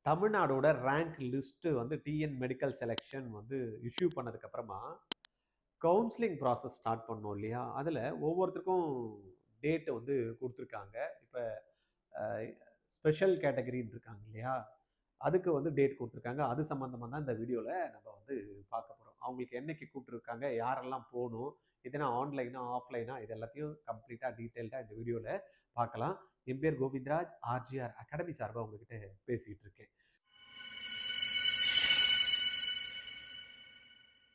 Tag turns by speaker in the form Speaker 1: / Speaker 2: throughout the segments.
Speaker 1: தமிழ்நாடோட rank list வந்து TN medical selection வந்து issue பண்ணதுக்கு அப்புறமா கவுன்சிலிங் ப்ராசஸ் ஸ்டார்ட் பண்ணோம் இல்லையா? அதில் ஒவ்வொருத்தருக்கும் டேட் வந்து கொடுத்துருக்காங்க. இப்போ ஸ்பெஷல் கேட்டகரின்னு இருக்காங்க இல்லையா? அதுக்கு வந்து டேட் கொடுத்துருக்காங்க. அது சம்மந்தமாக தான் இந்த வீடியோவில் நம்ம வந்து பார்க்க போகிறோம். அவங்களுக்கு என்னைக்கு கூப்பிட்டுருக்காங்க, யாரெல்லாம் போகணும், இதனா ஆன்லைனா ஆஃப்லைனா, இது எல்லாத்தையும் கம்ப்ளீட்டாக டீட்டெயில்டாக இந்த வீடியோவில் பார்க்கலாம். என் பேர் கோவிந்தராஜ், ஆர்ஜிஆர் அகாடமி சார்பாக உங்ககிட்ட பேசிகிட்டு இருக்கேன்.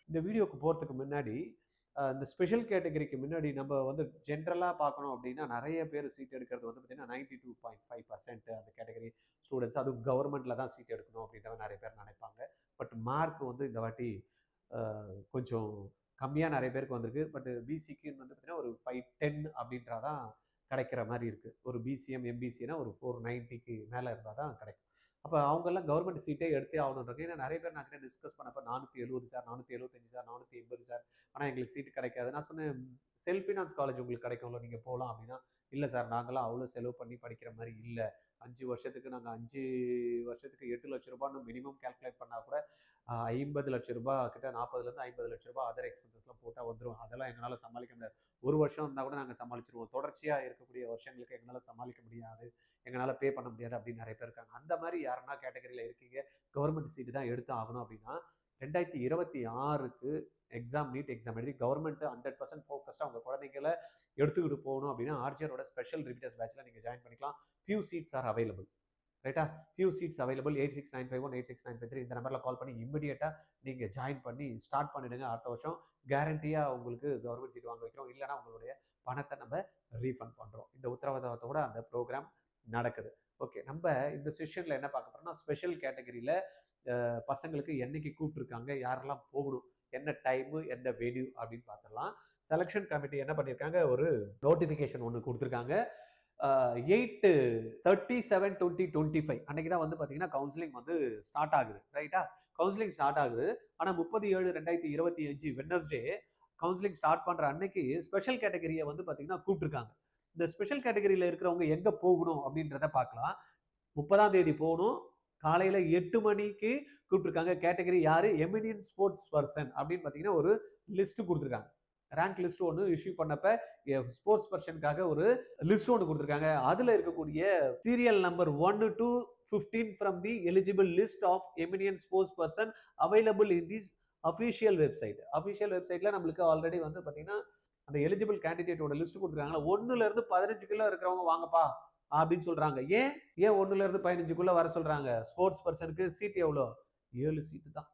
Speaker 1: இந்த வீடியோக்கு போகிறதுக்கு முன்னாடி இந்த ஸ்பெஷல் கேட்டகரிக்கு முன்னாடி நம்ம வந்து ஜென்ரலாக பார்க்கணும் அப்படின்னா நிறைய பேர் சீட் எடுக்கிறது வந்து பார்த்தீங்கன்னா 92.5% அந்த கேட்டகரி ஸ்டூடெண்ட்ஸ், அதுவும் கவர்மெண்ட்டில் தான் சீட் எடுக்கணும் அப்படின்ற நிறைய பேர் நினைப்பாங்க. பட் மார்க் வந்து இந்த வாட்டி கொஞ்சம் கம்மியாக நிறைய பேருக்கு வந்திருக்கு. பட் பிசிக்குன்னு வந்து பார்த்தீங்கன்னா ஒரு 510 அப்படின்றதான் கிடைக்கிற மாதிரி இருக்குது. ஒரு பிசிஎம் எம்பிசினா ஒரு 490க்கு மேலே இருந்தால் தான் கிடைக்கும். அப்போ அவங்கெல்லாம் கவர்மெண்ட் சீட்டே எடுத்தே ஆகணுன்றாங்க. ஏன்னா நிறைய பேர் நான் டிஸ்கஸ் பண்ணப்போ 470 சார், 475 சார், 480 சார், ஆனால் எங்களுக்கு சீட்டு கிடைக்காது. நான் சொன்னேன், செல்ஃப் ஃபினான்ஸ் காலேஜ் உங்களுக்கு கிடைக்கும்ல, நீங்கள் போகலாம் அப்படின்னா, இல்லை சார் நாங்களாம் அவ்வளோ செலவு பண்ணி படிக்கிற மாதிரி இல்லை. 5 வருஷத்துக்கு நாங்கள் 5 வருஷத்துக்கு 8 லட்ச ரூபான்னு மினிமம் கேல்குலேட் பண்ணால் கூட 50 லட்ச ரூபா கிட்ட, 40லேருந்து 50 லட்ச ரூபா அதர் எக்ஸ்பென்சஸ்லாம் போட்டால் வந்துடும். அதெல்லாம் எங்களால் சமாளிக்க முடியாது. ஒரு வருஷம் இருந்தால் கூட நாங்கள் சமாளிச்சிருவோம். தொடர்ச்சியாக இருக்கக்கூடிய வருஷங்களுக்கு எங்களால் சமாளிக்க முடியாது, எங்களால் பே பண்ண முடியாது அப்படின்னு நிறைய பேர் இருக்காங்க. அந்த மாதிரி யாருன்னா கேட்டகரியில் இருக்கீங்க, கவர்மெண்ட் சீட்டு தான் எடுத்து ஆகணும் அப்படின்னா 2026க்கு எக்ஸாம், நீட் எக்ஸாம் எழுதி கவர்மெண்ட் 100% ஃபோக்கஸ்டாக உங்கள் குழந்தைங்களை எடுத்துக்கிட்டு போகணும் அப்படின்னா ஆர்ஜிஆரோட ஸ்பெஷல் ரிப்பீட்டர்ஸ் பேட்சில் நீங்கள் ஜாயின் பண்ணிக்கலாம். Few seats are available. ரைட்டா? Few seats available. 869551 86953 இந்த நம்பரில் கால் பண்ணி இமிடியேட்டாக நீங்கள் ஜாயின் பண்ணி ஸ்டார்ட் பண்ணிடுங்க. அடுத்த வருஷம் கேரண்டியாக உங்களுக்கு கவர்மெண்ட் சீட் வாங்க வைக்கிறோம். இல்லைனா உங்களுடைய பணத்தை நம்ம ரீஃபண்ட் பண்ணுறோம். இந்த உத்தரவாதத்தோட அந்த ப்ரோக்ராம் நடக்குது. ஓகே, நம்ம இந்த செஷனில் என்ன பார்க்க போகிறோம்னா, ஸ்பெஷல் கேட்டகரியில் பசங்களுக்கு என்னைக்கு கூப்பிட்டுருக்காங்க, யாரெல்லாம் போகணும், என்ன டைமு, எந்த வென்யூ அப்படின்னு பார்த்துடலாம். செலெக்ஷன் கமிட்டி என்ன பண்ணியிருக்காங்க, ஒரு நோட்டிஃபிகேஷன் ஒன்று கொடுத்துருக்காங்க. 8/37/2025 அன்னைக்கு தான் வந்து பார்த்தீங்கன்னா கவுன்சிலிங் வந்து ஸ்டார்ட் ஆகுது. ரைட்டா? கவுன்சிலிங் ஸ்டார்ட் ஆகுது. ஆனால் 30/7/2025 வெட்னஸ்டே கவுன்சிலிங் ஸ்டார்ட் பண்ணுற அன்னைக்கு ஸ்பெஷல் கேட்டகரியை வந்து பார்த்தீங்கன்னா கூப்பிட்டுருக்காங்க. இந்த ஸ்பெஷல் கேட்டகரியில் இருக்கிறவங்க எங்கே போகணும் அப்படின்றத பார்க்கலாம். 30ஆம் தேதி போகணும். காலையில் 8 மணிக்கு கூப்பிட்டுருக்காங்க. கேட்டகரி யாரு? எமினியன்ட் ஸ்போர்ட்ஸ் பர்சன் அப்படின்னு பார்த்தீங்கன்னா ஒரு லிஸ்ட் கொடுத்துருக்காங்க. ரேங்க் லிஸ்ட் ஒன்று இஷ்யூ பண்ணப்ப ஸ்போர்ட்ஸ் பர்சனுக்காக ஒரு லிஸ்ட் ஒன்று கொடுத்துருக்காங்க. அதில் இருக்கக்கூடிய serial number 1 to 15 from the eligible list of eminent sports person available in this official website. அஃபிஷியல் வெப்சைட்டில் நம்மளுக்கு ஆல்ரெடி வந்து பார்த்தீங்கன்னா அந்த எலிஜிபிள் கேண்டிடேட்டோட லிஸ்ட் கொடுத்துருக்காங்க. 1லேருந்து 15க்குள்ள இருக்கிறவங்க வாங்கப்பா அப்படின்னு சொல்றாங்க. ஏன் 1லேருந்து 15க்குள்ள வர சொல்றாங்க? ஸ்போர்ட்ஸ் பர்சனுக்கு சீட் எவ்வளோ? 7 சீட்டு தான்.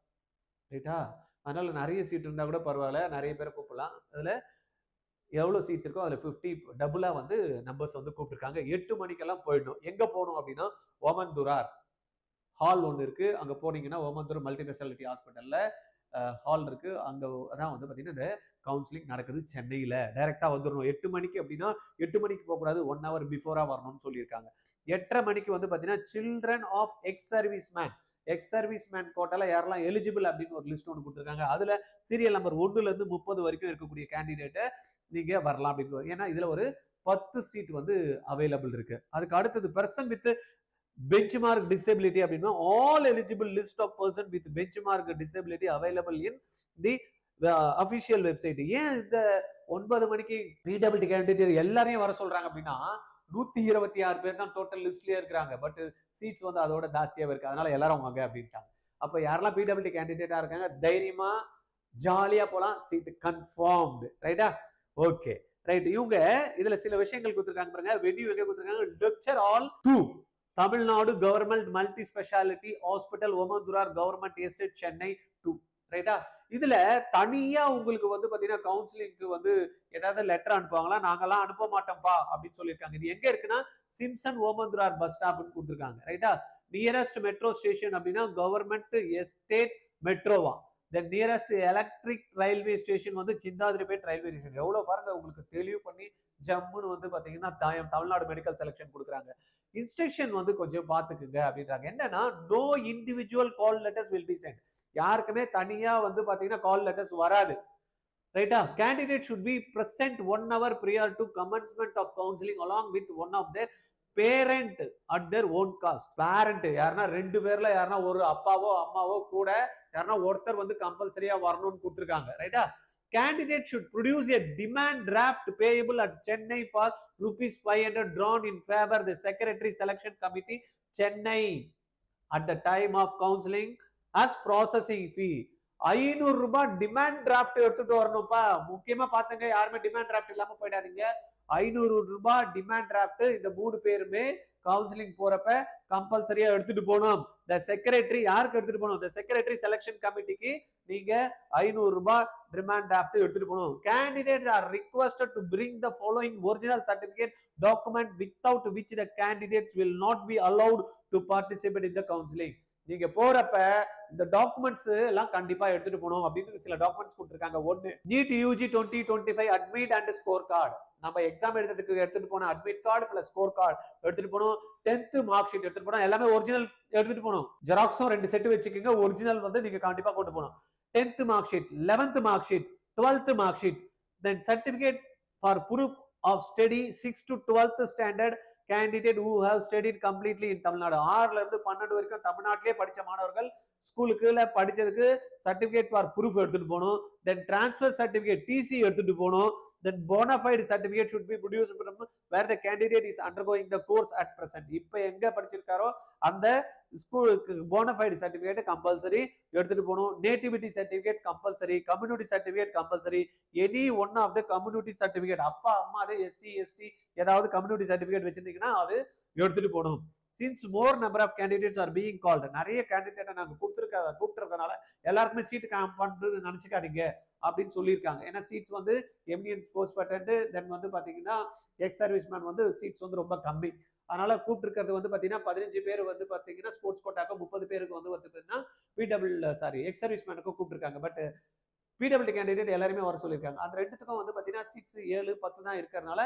Speaker 1: ரைட்டா? அதனால நிறைய சீட் இருந்தால் கூட பரவாயில்ல, நிறைய பேரை கூப்பிடலாம். அதில் எவ்வளோ சீட்ஸ் இருக்கோ அதில் 50 டபுளாக வந்து நம்பர்ஸ் வந்து கூப்பிட்டுருக்காங்க. 8 மணிக்கெல்லாம் போயிடணும். எங்கே போகணும் அப்படின்னா ஓமந்துரார் ஹால் ஒன்று இருக்கு. அங்கே போனீங்கன்னா ஓமந்தூர் மல்டி ஸ்பெஷாலிட்டி ஹாஸ்பிட்டலில் ஹால் இருக்கு. அங்கே தான் வந்து பார்த்தீங்கன்னா இந்த கவுன்சிலிங் நடக்குது சென்னையில். டைரெக்டாக வந்துடணும். 8 மணிக்கு அப்படின்னா 8 மணிக்கு போகக்கூடாது, 1 ஹவர் பிஃபோராக வரணும்னு சொல்லியிருக்காங்க. 8:30 மணிக்கு வந்து பார்த்தீங்கன்னா children of ex service man கோட்டால யாரெல்லாம் எலிஜிபிள் அப்படின்னு ஒரு லிஸ்ட் ஒன்று கொடுத்துருக்காங்க. அதில் சீரியல் நம்பர் 1லேருந்து 30 வரைக்கும் இருக்கக்கூடிய கேண்டிடேட்டை நீங்கள் வரலாம் அப்படின்னு. ஏன்னா இதில் ஒரு 10 சீட் வந்து அவைலபிள் இருக்கு. அதுக்கு அடுத்தது பர்சன் வித் பெஞ்ச்மார்க் டிசபிலிட்டி அப்படின்னா all eligible list of person with benchmark disability available in the official website. ஏன் இந்த 9 மணிக்கு பிடபிள்யூடி கேண்டிடேட் எல்லாரையும் வர சொல்றாங்க அப்படின்னா 126 பேர் தான் டோட்டல் லிஸ்ட்லயே இருக்கிறாங்க. பட் சீட்ஸ் வந்து அதோட ஜாஸ்தியாவே இருக்கு. அதனால எல்லாரும் வாங்க அப்படின்ட்டாங்க. அப்ப யாரெல்லாம் பிடபிள்யூடி கேண்டிடேட்டா இருக்காங்க தைரியமா ஜாலியா போலாம். Seat confirmed. ரைட்டா? Okay right. இவங்க இதுல சில விஷயங்கள் கொடுத்துருக்காங்க பாருங்க. வென்யூ எங்க கொடுத்துருக்காங்க? Lecture hall 2 Tamil Nadu government multi speciality hospital Omandurar government estate Chennai 2. ரைட்டா? இதுல தனியா உங்களுக்கு வந்து பாத்தீங்கன்னா கவுன்சிலிங்க்கு வந்து ஏதாவது லெட்டர் அனுப்புவாங்களா? நாங்கெல்லாம் அனுப்ப மாட்டோம்ப்பா அப்படின்னு சொல்லியிருக்காங்க. இது எங்க இருக்குன்னா சிம்சன் ஓமந்துரார் பஸ் ஸ்டாப்னு கொடுத்துருக்காங்க. ரைட்டா? நியரஸ்ட் மெட்ரோ ஸ்டேஷன் அப்படின்னா கவர்மெண்ட் எஸ்டேட் மெட்ரோவா. The nearest electric railway station வந்து சிந்தாதிரிப்பேட் ரயில்வே ஸ்டேஷன். எவ்வளவு பாருங்க உங்களுக்கு தெளிவு பண்ணி ஜம்முன்னு வந்து பாத்தீங்கன்னா தமிழ்நாடு மெடிக்கல் செலெக்ஷன் கொடுக்குறாங்க. இன்ஸ்ட்ரக்ஷன் வந்து கொஞ்சம் பார்த்துக்குங்க அப்படின்றாங்க. என்னன்னா no individual call letters will be sent. யாருக்குமே தனியா வந்து பாத்தீங்கன்னா கால் லெட்டர்ஸ் வராது. ரைட்டா? Candidate should be present 1 hour prior to commencement of counseling along with one of their parent at their own cost. Parent யாருன்னா ரெண்டு பேர்ல யாருன்னா ஒரு அப்பாவோ அம்மாவோ கூட யாருன்னா ஒருத்தர் வந்து கம்பல்சரியா வரணும்னு கொடுத்துருக்காங்க. ரைட்டா? Candidate should produce a demand draft payable at Chennai for ₹500 drawn in favor the Secretary Selection Committee, Chennai, at the time of counseling as processing fee. 500 ரூபாய் டிமாண்ட் டிராஃப்ட் எடுத்துட்டு வரணும்ப்பா. முக்கியமா பாத்துங்க, யாருமே டிமாண்ட் டிராஃப்ட் இல்லாம போயிடாதீங்க. 500 ரூபாய் டிமாண்ட் டிராஃப்ட் இந்த 3 பேருமே கவுன்சிலிங் போறப்ப கம்பல்சரியா எடுத்துட்டு போகணும். த செக்ரட்டரி யாருக்கு எடுத்துட்டு போகணும்? த செக்ரட்டரி செலக்ஷன் கமிட்டிக்கு நீங்க 500 ரூபாய் டிமாண்ட் டிராஃப்ட் எடுத்துட்டு போகணும். Candidates R requested to bring the following original certificate document without which the candidates will not be allowed to participate in the counseling. நீங்க போறப்ப இந்த டாக்குமெண்ட்ஸ் எல்லாம் கண்டிப்பா எடுத்துட்டு போகணும் அப்படின்னு சில டாக்குமெண்ட்ஸ் கொடுத்திருக்காங்க. ஒன்னு, NEET UG 2025 admit and score card. நம்ம எக்ஸாம் எழுதுறதுக்கு எடுத்துட்டு போன admit card plus score card எடுத்துட்டு போகணும். 10th மார்க் ஷீட் எடுத்துட்டு போகணும். எல்லாமே ஒரிஜினல் எடுத்துட்டு போகணும். ஜெராக்ஸும் 2 செட் வச்சுக்கோங்க. ஒரிஜினல் வந்து நீங்க கண்டிப்பா கொண்டு போகணும். 10th mark sheet, 11th mark sheet, 12th mark sheet, then certificate for proof of study 6th to 12th standard candidate who have studied completely in Tamil Nadu. 6ல இருந்து 12 வரைக்கும் தமிழ்நாட்டிலே படிச்ச மாணவர்கள் ஸ்கூலுக்குள்ள படிச்சதுக்கு சர்டிபிகேட் ஃபார் ப்ரூஃப் எடுத்துட்டு போகணும். தென் டிரான்ஸ்ஃபர் சர்டிபிகேட் TC எடுத்துட்டு போகணும். then bona fide certificate should be produced from where the candidate is undergoing the course at present. இப்போ எங்க படிச்சிருக்காரோ அந்த ஸ்கூலுக்கு bona fide certificate கம்பல்சரி எடுத்துட்டு போகணும். Nativity certificate compulsory, community certificate compulsory, any one of the community certificate, அப்பா அம்மா அது SC ST ஏதாவது கம்யூனிட்டி சர்டிபிகேட் வச்சிருந்தீங்கன்னா அது எடுத்துட்டு போகணும். since more number of candidates are being called, நிறைய கேண்டிடேட்டை நாங்க கூப்பிட்டுருக்கனால எல்லாருக்குமே சீட் பண்றது நினைச்சுக்காதீங்க அப்படின்னு சொல்லியிருக்காங்க. ஏன்னா சீட்ஸ் வந்து எமினியன்ட் போஸ்ட் பட்டன்ட், தென் வந்து பாத்தீங்கன்னா எக்ஸ் சர்வீஸ் மேன் வந்து சீட்ஸ் வந்து ரொம்ப கம்மி. அதனால கூப்பிட்டுருக்கிறது வந்து பாத்தீங்கன்னா 15 பேர் வந்து பாத்தீங்கன்னா ஸ்போர்ட்ஸ் கோட்டாக்கு, 30 பேருக்கு வந்து எக்ஸ் சர்வீஸ் மேனுக்கும் கூப்பிட்டுருக்காங்க. பட் பிடபிள்யூ கேண்டிடேட் எல்லாருமே வர சொல்லியிருக்காங்க. அந்த ரெண்டுத்துக்கும் வந்து பாத்தீங்கன்னா சீட்ஸ் 7 10 தான் இருக்கிறதுனால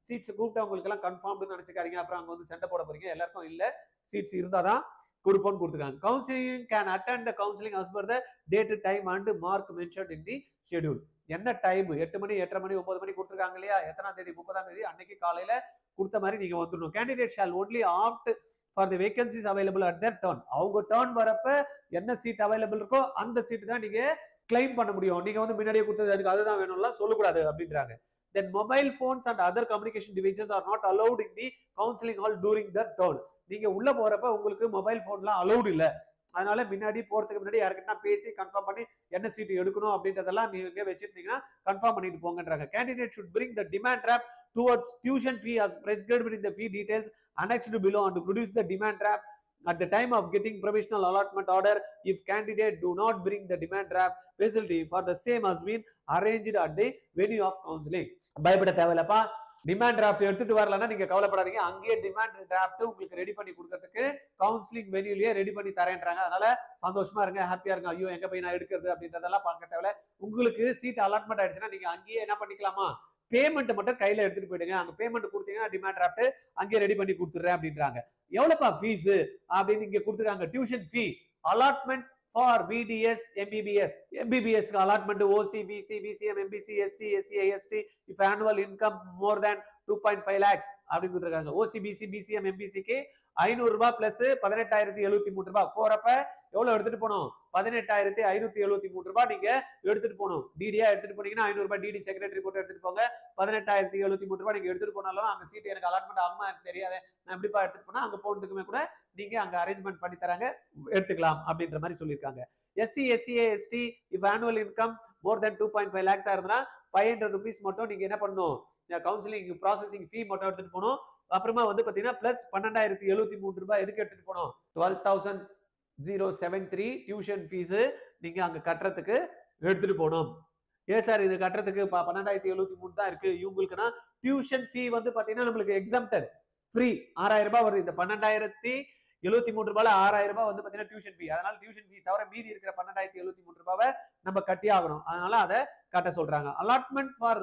Speaker 1: சீட்ஸ் கூப்பிட்டவங்களுக்கு எல்லாம் கன்ஃபார்ம்னு நினைச்சுக்காதீங்க. அப்புறம் அங்க வந்து சண்டை போட போறீங்க. எல்லாருக்கும் இல்ல, சீட்ஸ் இருந்தாதான் கொடுப்போம்னு கொடுத்துருக்காங்க. Counselling can attend the counselling as per the date, time and mark mentioned in the schedule. என்ன டைம்? 8 மணி 8:30 மணி 9 மணி கொடுத்துருக்காங்க இல்லையா? எத்தனாம் தேதி? 30ஆம் தேதி அன்னைக்கு காலையில கொடுத்த மாதிரி நீங்க வந்துடணும். Candidate shall only opt for the vacancies available at their turn. அவங்க டர்ன் வரப்ப என்ன சீட் அவைலபிள் இருக்கோ அந்த சீட் தான் நீங்க கிளைம் பண்ண முடியும். நீங்க வந்து முன்னாடியே கொடுத்தது எனக்கு அதுதான் வேணும்லாம் சொல்லக்கூடாது அப்படின்றாங்க. Then mobile phones and other communication devices are not allowed in the counseling hall during the turn. நீங்க உள்ள போறப்ப உங்களுக்கு மொபைல் போன்லாம் அலௌட் இல்ல. அதனால முன்னாடி போறதுக்கு முன்னாடி யார்கிட்ட பேசி கன்ஃபார்ம் பண்ணி என்ன சீட் எடுக்கணும் அப்படின்றதெல்லாம் நீங்க வச்சிருந்தீங்கன்னா கன்ஃபார்ம் பண்ணிட்டு போங்கன்றாங்க. Candidate should bring the demand draft towards tuition fee as prescribed in the fee details annexed below and produce the demand draft at the time of getting provisional allotment order. If candidate do not bring the demand draft, facility for the same has been arranged at the venue of counseling. பயப்பட தேவையில்லப்பா. Demand draft எடுத்துட்டு வரலன்னா நீங்க கவலைப்படாதீங்க. அங்கேயே demand draft உங்களுக்கு ready பண்ணி கொடுக்கறதுக்கு counselling வென்யூலயே ready பண்ணி தரேன்றாங்க. அதனால சந்தோஷமா இருங்க, ஹாப்பியா இருங்க. ஐயோ எங்க போய் நான் எடுக்கிறது அப்படின்றதெல்லாம் பார்க்க தேவையில்ல. உங்களுக்கு சீட் அலாட்மெண்ட் ஆயிடுச்சுன்னா நீங்க அங்கேயே என்ன பண்ணிக்கலாமா, பேமெண்ட் மட்டும் கையில எடுத்துட்டு போயிடுங்க. அங்க பேமெண்ட் கொடுத்தீங்கன்னா டிமாண்ட் டிராஃப்ட் அங்கேயே ரெடி பண்ணி கொடுத்துறேன் அப்படின்றாங்க. எவ்வளவுப்பா ஃபீஸ் அப்படின்னு இங்க கொடுத்துருக்காங்க. Tuition fee allotment for BDS MBBS. MBBS allotment to OC, BC, BCM, MBC, SC, SC, ST if annual income more than 2.5 lakhs அப்படி கொடுத்திருக்காங்க. OC, BC, BCM, MBC க்கு 500 ரூபாய் பிளஸ் 18,073 ரூபாய். போறப்ப எவ்வளவு எடுத்துட்டு போகணும்? 18,573 ரூபாய் நீங்க எடுத்துட்டு போகணும். டிடியா எடுத்துட்டு போனீங்கன்னா 500 ரூபாய் டிடி செக்ரட்டரி போட்டு எடுத்துட்டு போங்க. 18,073 ரூபாய் நீங்க எடுத்துட்டு போனாலும் அங்க சீட் எனக்கு அலாட்மெண்ட் ஆகுமா எனக்கு தெரியாது, நான் எப்படிப்பா எடுத்துட்டு போனா அங்க போனதுக்குமே கூட நீங்க அங்க அரேஞ்ச்மெண்ட் பண்ணி தராங்க, எடுத்துக்கலாம் அப்படின்ற மாதிரி சொல்லியிருக்காங்க. SC, SCA, ST if annual income more than 2.5 lakhs இருந்தா 500 rupees மட்டும் நீங்க என்ன பண்ணணும்? கவுன்சிலிங் ப்ராசஸிங் ஃபீ மட்டும் எடுத்துட்டு போகணும். அப்புறமா வந்து பாத்தீங்கன்னா பிளஸ் 12,073 ரூபாய் எதுக்கு எடுத்துட்டு போகணும்? 12,073 டியூஷன் ஃபீஸ் நீங்க அங்க கட்டுறதுக்கு எடுத்துட்டு போகணும். ஏன் சார் இது கட்டுறதுக்கு 12,073 தான் இருக்கு இவங்களுக்குன்னா, டியூஷன் ஃபீ வந்து பாத்தீங்கன்னா நம்மளுக்கு எக்ஸம்ப்டட் ஃப்ரீ 6,000 ரூபாய் வருது. இந்த 12,073 ரூபாயில 6,000 ரூபாய் வந்து பாத்தீங்கன்னா டியூஷன் ஃபீ. அதனால டியூஷன் ஃபீ தவிர மீதி இருக்கிற 12,073 ரூபாவை நம்ம கட்டி ஆகணும். அதனால அதை கட்ட சொல்றாங்க. Allotment for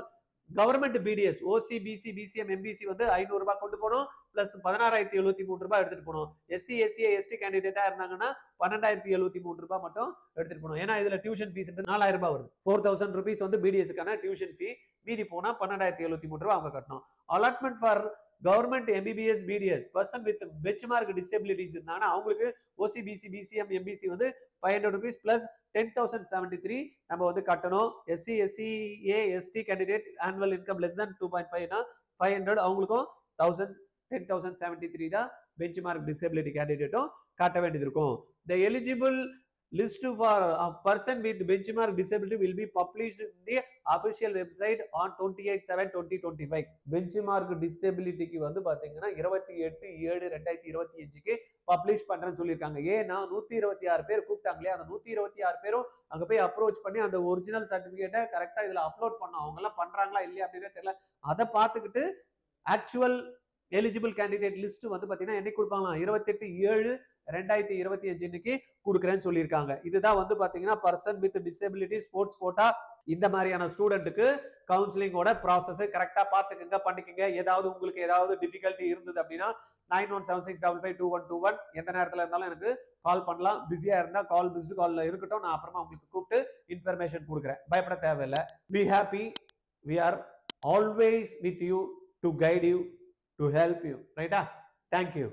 Speaker 1: government BDS OC, BC, BCM, MBC வந்து 500 ரூபாய் கொண்டு போகணும். பிளஸ் 16,073 ரூபாய் எடுத்துட்டு போகணும். SC, SCA, ST கேண்டிடேட்டா இருந்தாங்கன்னா 12,073 ரூபாய் மட்டும் எடுத்துட்டு போகணும். ஏன்னா இதுல டியூஷன் ஃபீஸ் 4,000 ரூபாய் வருது. 4,000 rupees வந்து BDS க்கான டியூஷன் ஃபீ. மீதி போனா 12,073 ரூபாய் அவங்க கட்டணும். Allotment for government MBBS BDS person with bench mark disabilities இருந்தாங்கன்னா அவங்களுக்கு ஓசிபிசி பிசிஎம் எம்பிசி வந்து 500 rupees பிளஸ் 10,073 நம்ம வந்து கட்டணும். SC SCA ST candidate annual income less than 2.5னா 500 அவங்களுக்கும் 1073 தான் பெஞ்ச் மார்க் டிசபிலிட்டி கேண்டிடேட்டும் காட்ட வேண்டியது இருக்கும். The eligible list for a person with benchmark disability will be published in the official website on 28/7/2025. benchmark disability க்கு வந்து பாத்தீங்கன்னா 28/7/2025க்கு பப்ளிஷ் பண்றேன்னு சொல்லிருக்காங்க. ஏன்னா 126 பேர் கூப்பிட்டாங்களே, அந்த 126 பேரும் அங்க போய் அப்ரோச் பண்ணி அந்த ஒரிஜினல் சர்டிபிகேட்டை கரெக்டா இதுல அப்லோட் பண்ணோம். அவங்க எல்லாம் பண்றாங்களா இல்லையா அப்படின்னு தெரியல. அதை பார்த்துக்கிட்டு ஆக்சுவல் எலிஜிபிள் கேண்டிடேட் லிஸ்ட் வந்து பாத்தீங்கன்னா என்னைக்கு கொடுப்பாங்களாம், 28/7/2025 இன்னைக்கு கொடுக்குறேன்னு சொல்லியிருக்காங்க. இதுதான் வந்து பாத்தீங்கன்னா person with disability sports quota இந்த மாதிரியான ஸ்டூடெண்ட்டுக்கு கவுன்சிலிங்கோட ப்ராசஸ் கரெக்டா பாத்துக்கங்க, பண்ணிக்கங்க. ஏதாவது உங்களுக்கு ஏதாவது டிஃபிகல்ட்டி இருந்தது அப்படின்னா 9176552121 எந்த நேரத்துல இருந்தாலும் எனக்கு கால் பண்ணலாம். பிஸியா இருந்தா கால் மிஸ்டு கால்ல இருக்கட்டும், நான் அப்புறமா உங்களுக்கு கூப்பிட்டு இன்ஃபர்மேஷன் கொடுக்குறேன். பயப்பட தேவையில்லை. Be happy. we are always with you to guide you, to help you. Right? Thank you.